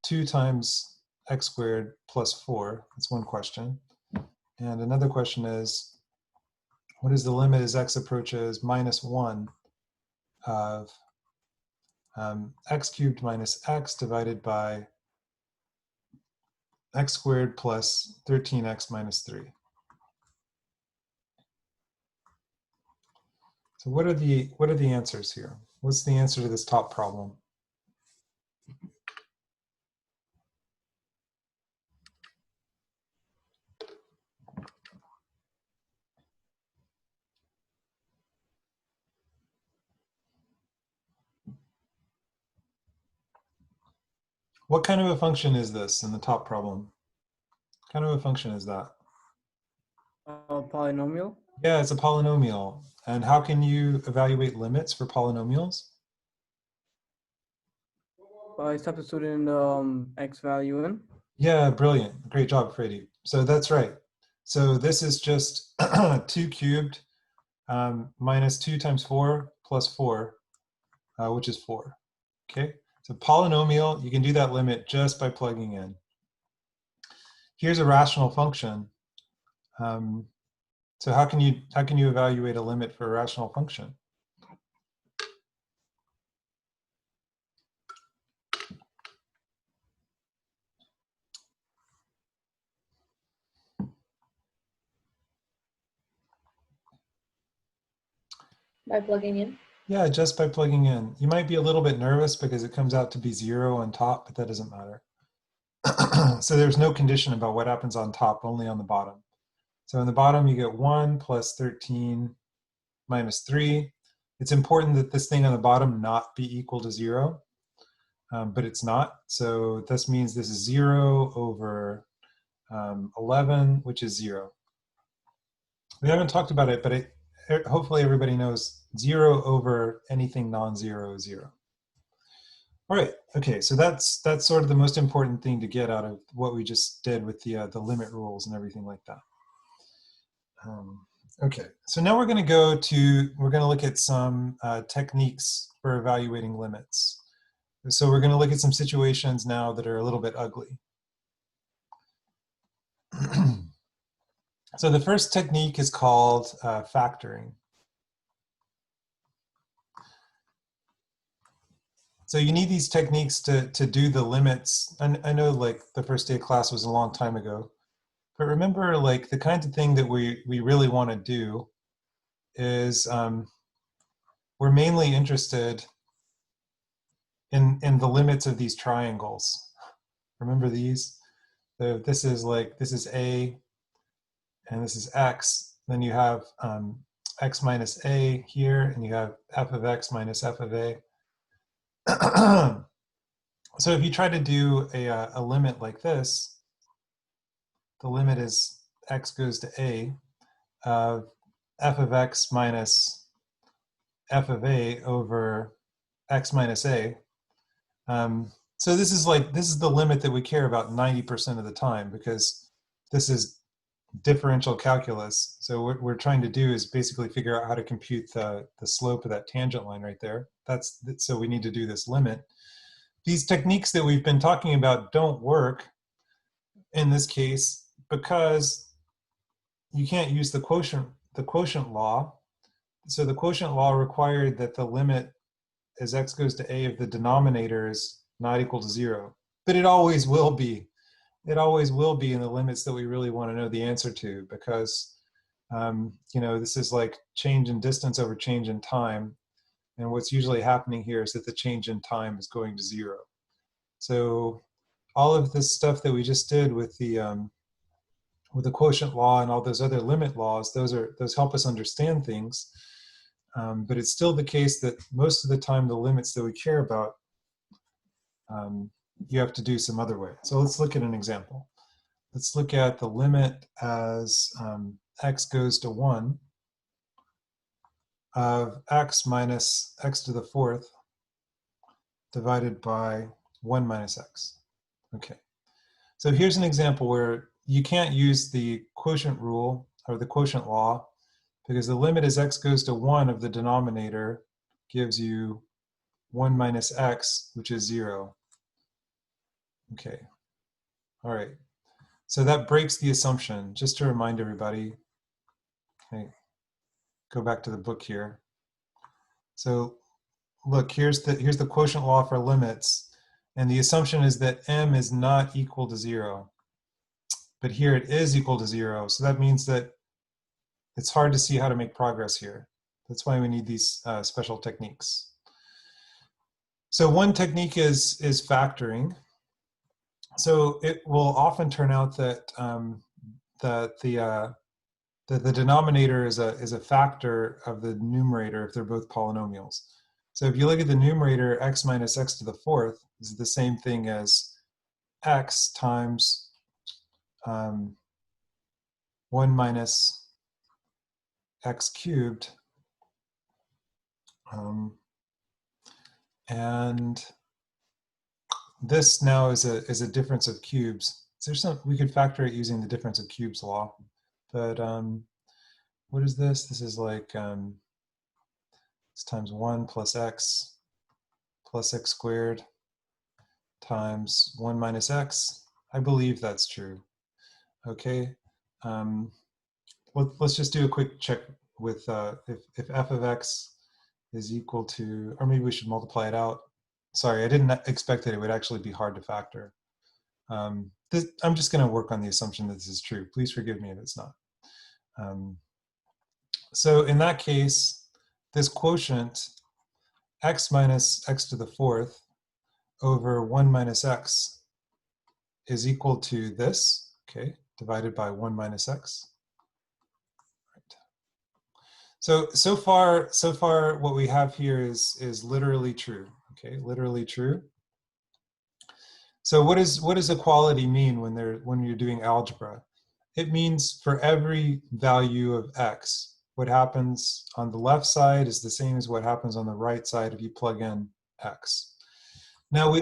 2 times x squared plus 4? That's one question. And another question is, what is the limit as x approaches minus 1 of x cubed minus x divided by x squared plus 13x minus 3? So what are the answers here? What's the answer to this top problem? What kind of a function is this in the top problem? What kind of a function is that? Polynomial. Yeah, it's a polynomial. And how can you evaluate limits for polynomials? By substituting the x value in. Yeah, brilliant. Great job, Freddie. So that's right. So this is just 2 cubed minus 2 times 4 plus 4, which is 4. Okay, so polynomial, you can do that limit just by plugging in. Here's a rational function. So how can you evaluate a limit for a rational function? By plugging in. Yeah, just by plugging in. You might be a little bit nervous because it comes out to be 0 on top, but that doesn't matter. So there's no condition about what happens on top, only on the bottom. So in the bottom, you get 1 plus 13 minus 3. It's important that this thing on the bottom not be equal to 0, but it's not. So this means this is 0 over 11, which is 0. We haven't talked about it, but hopefully everybody knows 0 over anything non-zero is 0. All right, okay, so that's sort of the most important thing to get out of what we just did with the limit rules and everything like that. Okay, so now we're going to look at some techniques for evaluating limits. So we're going to look at some situations now that are a little bit ugly. So the first technique is called factoring. So you need these techniques to do the limits. And I know like the first day of class was a long time ago, but remember like the kinds of thing that we really want to do is we're mainly interested in the limits of these triangles. Remember these? So this is A and this is X. Then you have X minus A here, and you have f of X minus f of A. So if you try to do a limit like this, the limit is X goes to A of f of X minus f of A over X minus A. So this is the limit that we care about 90% of the time, because this is differential calculus. So what we're trying to do is basically figure out how to compute the slope of that tangent line right there. So we need to do this limit. These techniques that we've been talking about don't work in this case because you can't use the quotient law. So the quotient law required that the limit as x goes to a of the denominator is not equal to 0. but it always will be. It always will be in the limits that we really want to know the answer to, because you know, this is like change in distance over change in time. And what's usually happening here is that the change in time is going to 0. So all of this stuff that we just did with the quotient law and all those other limit laws, those help us understand things. But it's still the case that most of the time the limits that we care about, you have to do some other way. So let's look at an example. Let's look at the limit as x goes to 1 of x minus x to the 4th divided by 1 minus x. Okay, so here's an example where you can't use the quotient rule or the quotient law, because the limit as x goes to 1 of the denominator gives you 1 minus x, which is 0. Okay, all right. So that breaks the assumption. Just to remind everybody, okay, go back to the book here. So look, here's the quotient law for limits, and the assumption is that m is not equal to 0. But here it is equal to 0, so that means that it's hard to see how to make progress here. That's why we need these special techniques. So one technique is factoring. So it will often turn out that that the denominator is a factor of the numerator if they're both polynomials. So if you look at the numerator, x minus x to the 4th is the same thing as x times 1 minus x cubed, and this now is a difference of cubes. So there's some, we could factor it using the difference of cubes law, but what is this? This is like it's times 1 plus x squared times 1 minus x. I believe that's true. Okay, let's just do a quick check with if f of x is equal to, or maybe we should multiply it out. Sorry, I didn't expect that it would actually be hard to factor. I'm just going to work on the assumption that this is true. Please forgive me if it's not. So in that case, this quotient, x minus x to the 4th over 1 minus x is equal to this, okay, divided by 1 minus x. Right. So far what we have here is literally true, okay, literally true. So what does equality mean when you're doing algebra? It means for every value of x, what happens on the left side is the same as what happens on the right side if you plug in x. Now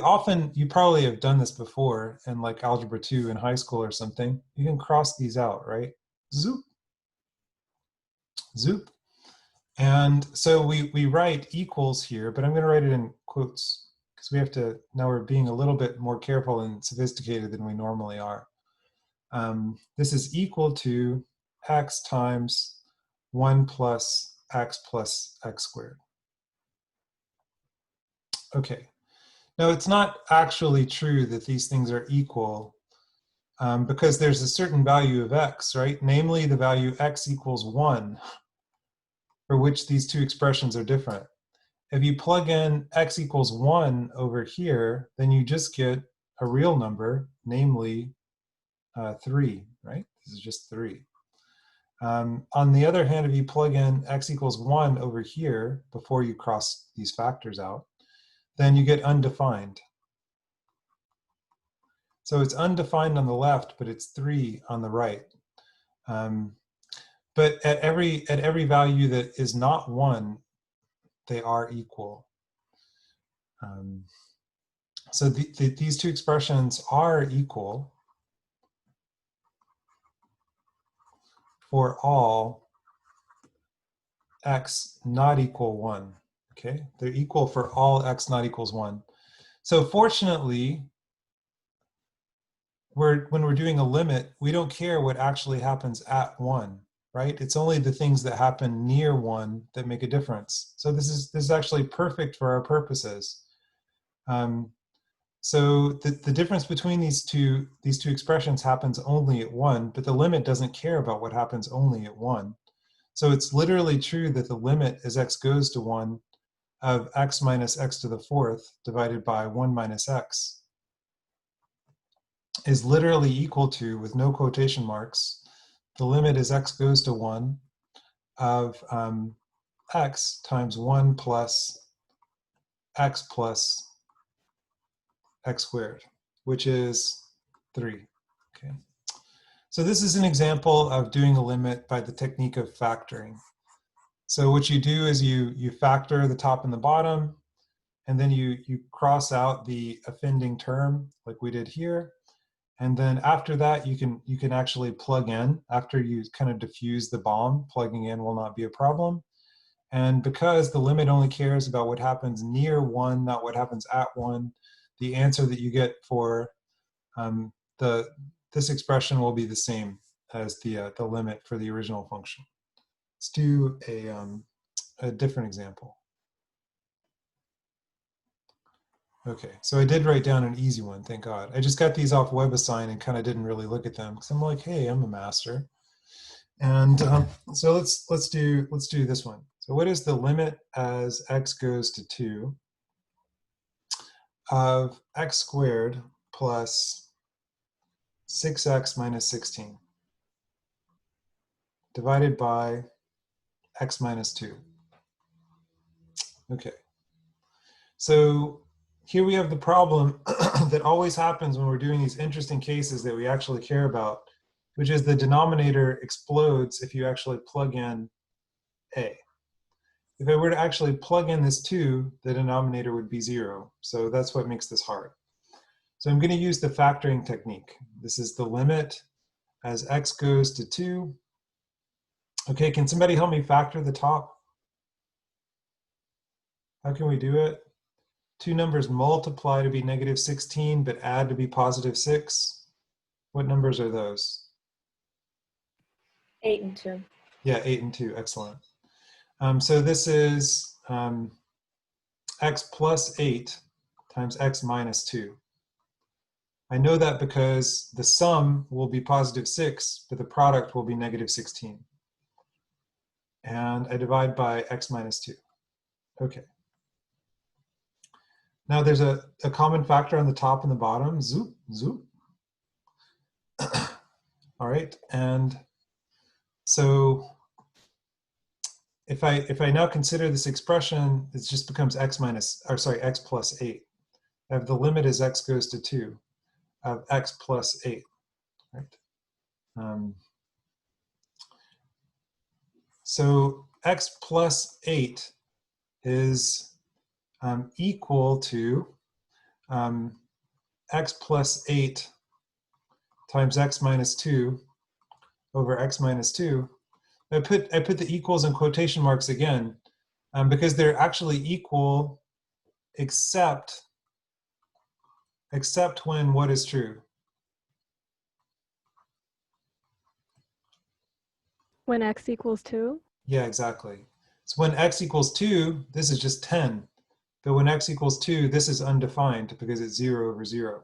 you probably have done this before in like algebra 2 in high school or something. You can cross these out, right? Zoop, zoop. And so we write equals here, but I'm going to write it in quotes because we have to, now we're being a little bit more careful and sophisticated than we normally are. This is equal to x times 1 plus x squared. Okay. Now it's not actually true that these things are equal because there's a certain value of x, right? Namely the value x equals 1, for which these two expressions are different. If you plug in x equals 1 over here, then you just get a real number, namely 3, right? This is just 3. On the other hand, if you plug in x equals 1 over here before you cross these factors out, then you get undefined. So it's undefined on the left, but it's 3 on the right. But at every value that is not 1, they are equal. So these two expressions are equal for all x not equal 1. Okay, they're equal for all x not equals 1. So fortunately, when we're doing a limit, we don't care what actually happens at 1, right? It's only the things that happen near 1 that make a difference. So this is actually perfect for our purposes. So the difference between these two expressions happens only at 1, but the limit doesn't care about what happens only at 1. So it's literally true that the limit as x goes to 1 of x minus x to the 4th divided by 1 minus x is literally equal to, with no quotation marks, the limit as x goes to 1 of x times 1 plus x squared, which is 3. Okay. So this is an example of doing a limit by the technique of factoring. So what you do is you factor the top and the bottom, and then you cross out the offending term like we did here. And then after that, you can actually plug in. After you kind of diffuse the bomb, plugging in will not be a problem. And because the limit only cares about what happens near 1, not what happens at 1, the answer that you get for this expression will be the same as the limit for the original function. Let's do a different example. Okay, so I did write down an easy one, thank God. I just got these off WebAssign and kind of didn't really look at them because I'm like, hey, I'm a master. And so let's do this one. So what is the limit as x goes to 2 of x squared plus 6x minus 16 divided by x minus 2? Okay, so here we have the problem that always happens when we're doing these interesting cases that we actually care about, which is the denominator explodes if you actually plug in a. If I were to actually plug in this 2, the denominator would be 0. So that's what makes this hard. So I'm going to use the factoring technique. This is the limit as x goes to 2. Okay, can somebody help me factor the top? How can we do it? Two numbers multiply to be negative 16, but add to be positive 6. What numbers are those? 8 and 2. Yeah, 8 and 2, excellent. So this is x plus 8 times x minus 2. I know that because the sum will be positive 6, but the product will be negative 16. And I divide by x minus 2. Okay. Now there's a common factor on the top and the bottom, zoop, zoop. All right, and so if I now consider this expression, it just becomes x plus 8. I have the limit as x goes to 2 of x plus 8, right? So x plus 8 is equal to x plus 8 times x minus 2 over x minus 2. I put the equals in quotation marks again because they're actually equal except when what is true? When x equals 2? Yeah, exactly. So when x equals 2, this is just 10. But when x equals 2, this is undefined because it's 0 over 0.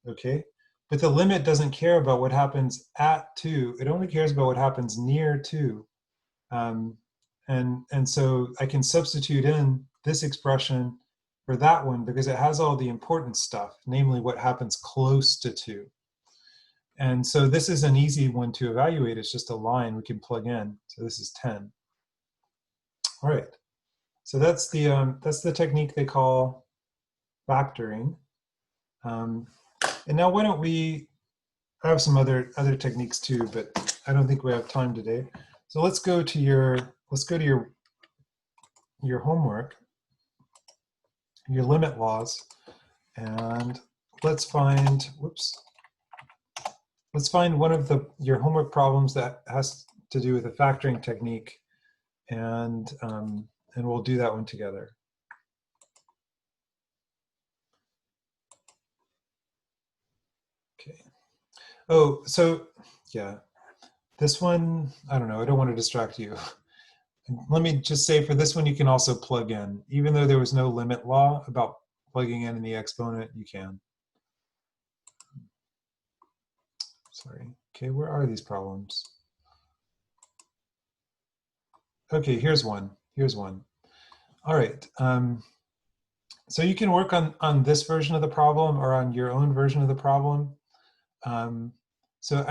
Okay? But the limit doesn't care about what happens at 2. It only cares about what happens near 2. And so I can substitute in this expression for that one because it has all the important stuff, namely what happens close to 2. And so this is an easy one to evaluate. It's just a line we can plug in. So this is 10. All right. So that's the technique they call factoring. And now why don't we, I have some other techniques too, but I don't think we have time today. So let's go to your homework, your limit laws, and let's find, let's find one of your homework problems that has to do with a factoring technique, and we'll do that one together. Okay. Oh, so yeah, this one, I don't know, I don't want to distract you. Let me just say for this one, you can also plug in. Even though there was no limit law about plugging in the exponent, you can. Sorry. Okay, where are these problems? Okay, here's one. Here's one. All right. So you can work on this version of the problem or on your own version of the problem. So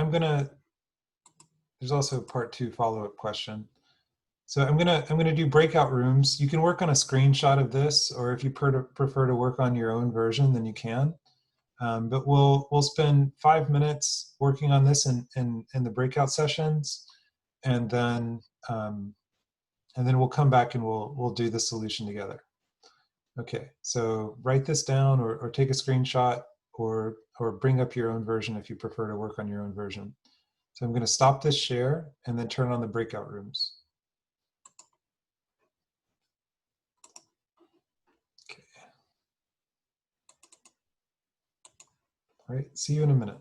there's also a part 2 follow-up question. So I'm gonna do breakout rooms. You can work on a screenshot of this, or if you prefer to work on your own version, then you can. But we'll spend 5 minutes working on this in the breakout sessions, and then we'll come back and we'll do the solution together. Okay, so write this down or take a screenshot or bring up your own version if you prefer to work on your own version. So I'm going to stop this share and then turn on the breakout rooms. Okay. All right, see you in a minute.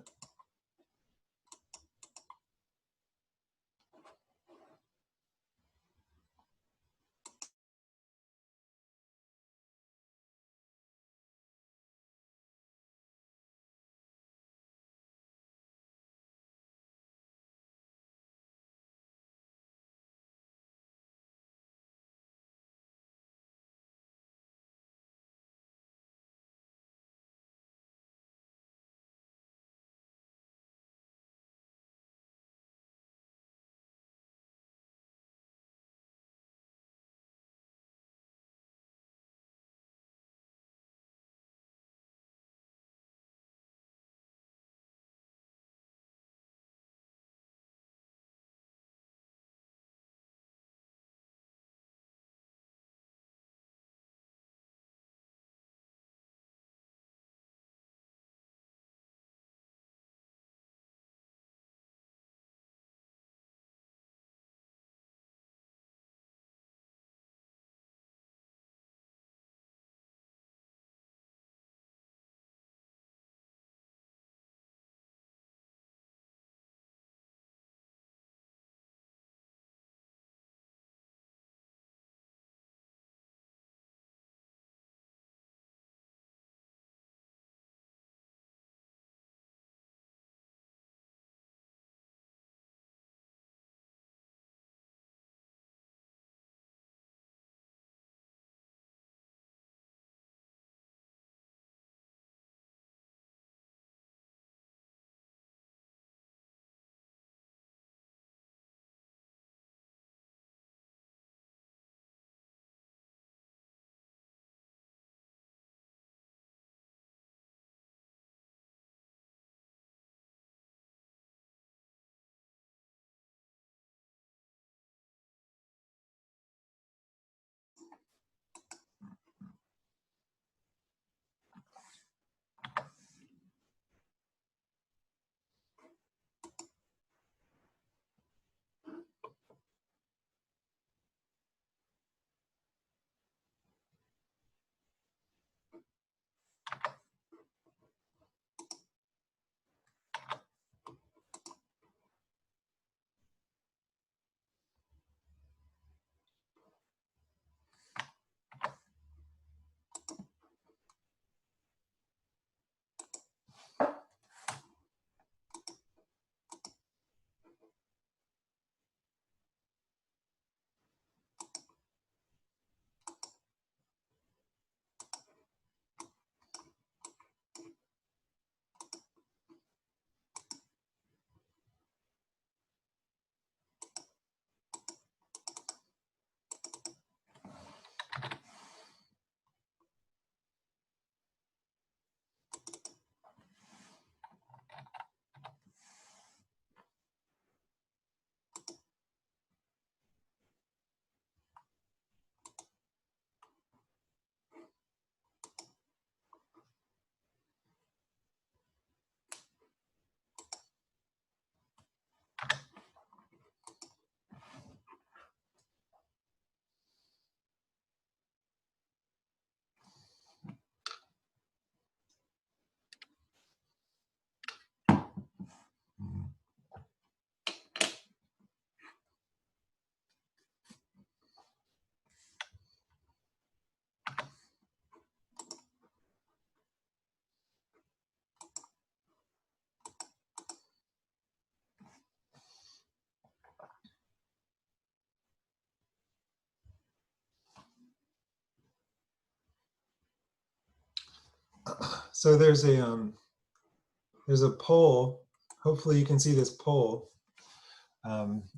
So there's a poll. Hopefully you can see this poll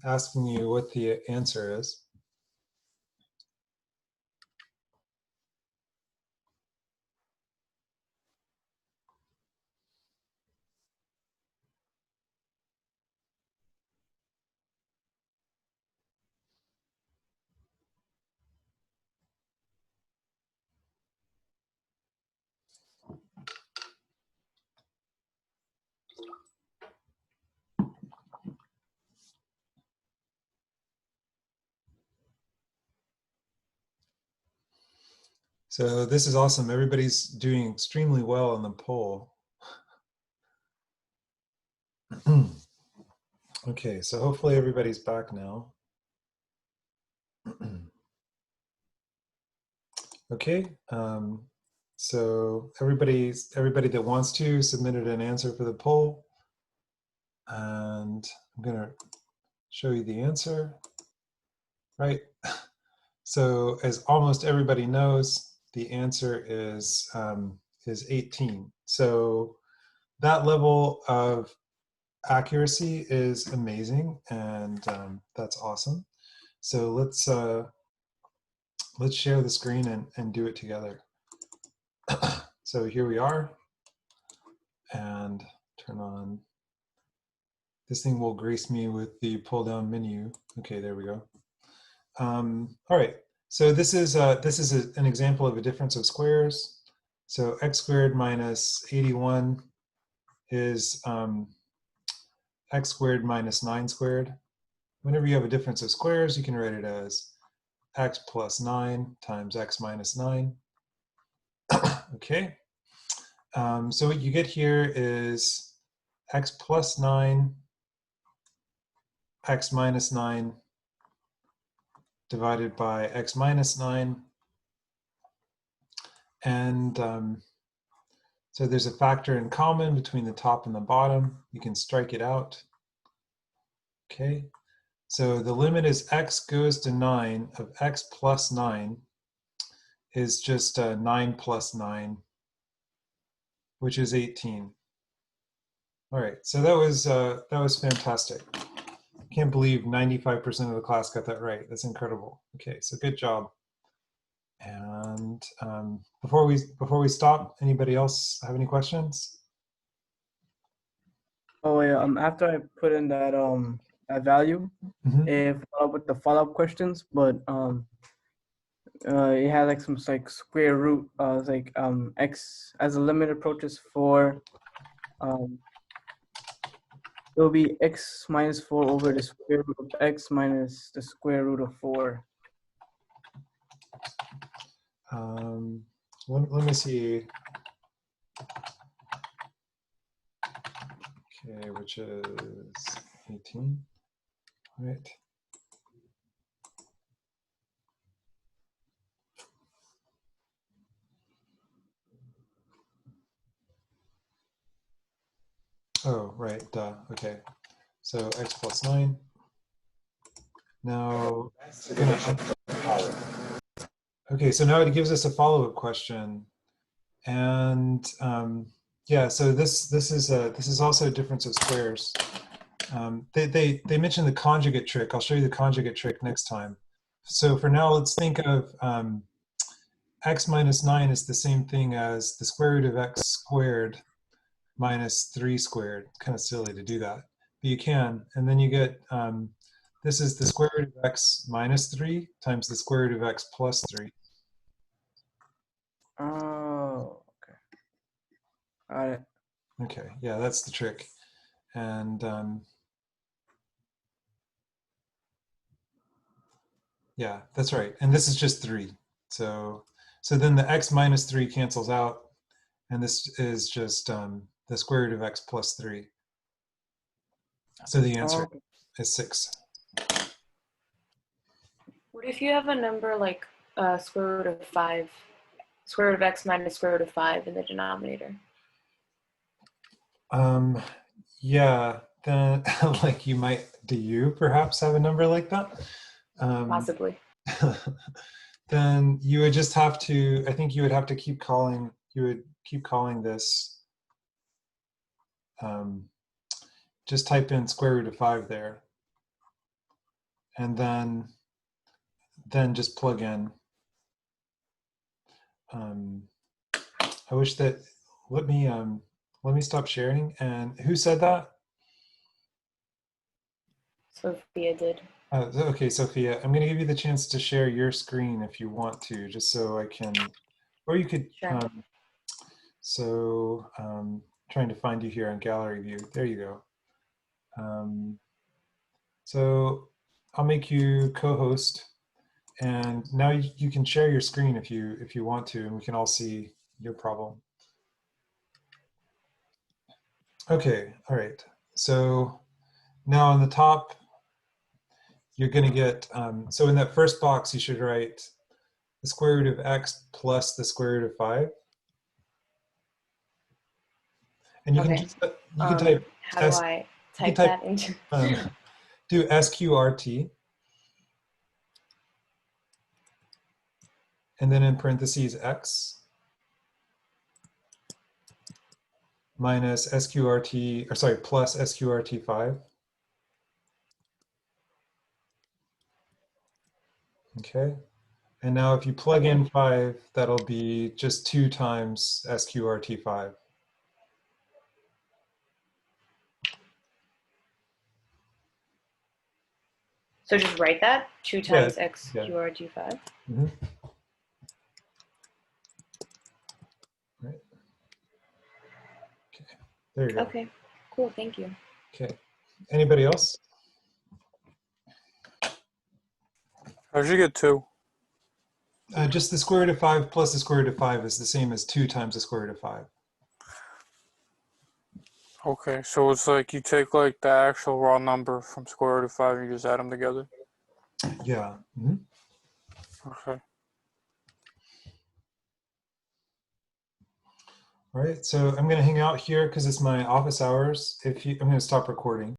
asking you what the answer is. So this is awesome. Everybody's doing extremely well on the poll. Okay, so hopefully everybody's back now. Okay, so everybody that wants to submitted an answer for the poll, and I'm gonna show you the answer. Right. So as almost everybody knows, the answer is 18. So that level of accuracy is amazing, and that's awesome. So let's share the screen and do it together. So here we are, and turn on. This thing will grace me with the pull down menu. Okay, there we go. All right, so this is an example of a difference of squares. So x squared minus 81 is x squared minus 9 squared. Whenever you have a difference of squares, you can write it as x plus 9 times x minus 9. Okay, so what you get here is x plus 9, x minus 9, divided by x minus 9. And so there's a factor in common between the top and the bottom. You can strike it out. Okay, so the limit is x goes to 9 of x plus 9 is just 9 plus 9, which is 18. All right, so that was fantastic. Can't believe 95% of the class got that right. That's incredible. Okay, so good job. And before we stop, anybody else have any questions? Oh yeah. After I put in that that value, Mhm. it followed with the follow-up questions, but it had like some like square root. It's like x as the limit approaches 4. It will be x minus 4 over the square root of x minus the square root of 4. Let me see. Okay, which is 18, right? Oh, right, duh, okay. So x plus 9. Now, okay, so now it gives us a follow-up question. And yeah, so this is also a difference of squares. They mentioned the conjugate trick. I'll show you the conjugate trick next time. So for now, let's think of x minus 9 is the same thing as the square root of x squared minus 3 squared. It's kind of silly to do that, but you can. And then you get, this is the square root of x minus 3 times the square root of x plus 3. Oh, okay. Got it. Okay, yeah, that's the trick. And yeah, that's right. And this is just 3. So then the x minus 3 cancels out, and this is just the square root of x plus 3. So the answer Okay. is 6. What if you have a number like square root of 5, square root of x minus square root of 5 in the denominator? Yeah, then like do you perhaps have a number like that? Possibly. Then you would just have to, I think you would have to keep calling, you would keep calling this, just type in square root of 5 there. And then just plug in. I wish that, let me stop sharing. And who said that? Sophia did. Okay, Sophia, I'm going to give you the chance to share your screen if you want to, just so I can, or you could, Sure. trying to find you here on gallery view. There you go. So I'll make you co-host, and now you can share your screen if you want to, and we can all see your problem. Okay, all right. So now on the top, you're going to get, so in that first box, you should write the square root of x plus the square root of 5. And you Okay. can just, you can type, How do I type type, that into? do SQRT. And then in parentheses x minus SQRT, or sorry, plus SQRT5. Okay. And now if you plug in 5, that'll be just 2 times SQRT5. So just write that 2 times x QRT5. Mm-hmm. Right. Okay. There you go. Okay. Cool. Thank you. Okay. Anybody else? How'd you get 2? Just the square root of 5 plus the square root of 5 is the same as 2 times the square root of 5. Okay, so it's like you take like the actual raw number from square root of 5 and you just add them together? Yeah. Mm-hmm. Okay. All right, so I'm going to hang out here because it's my office hours. I'm going to stop recording.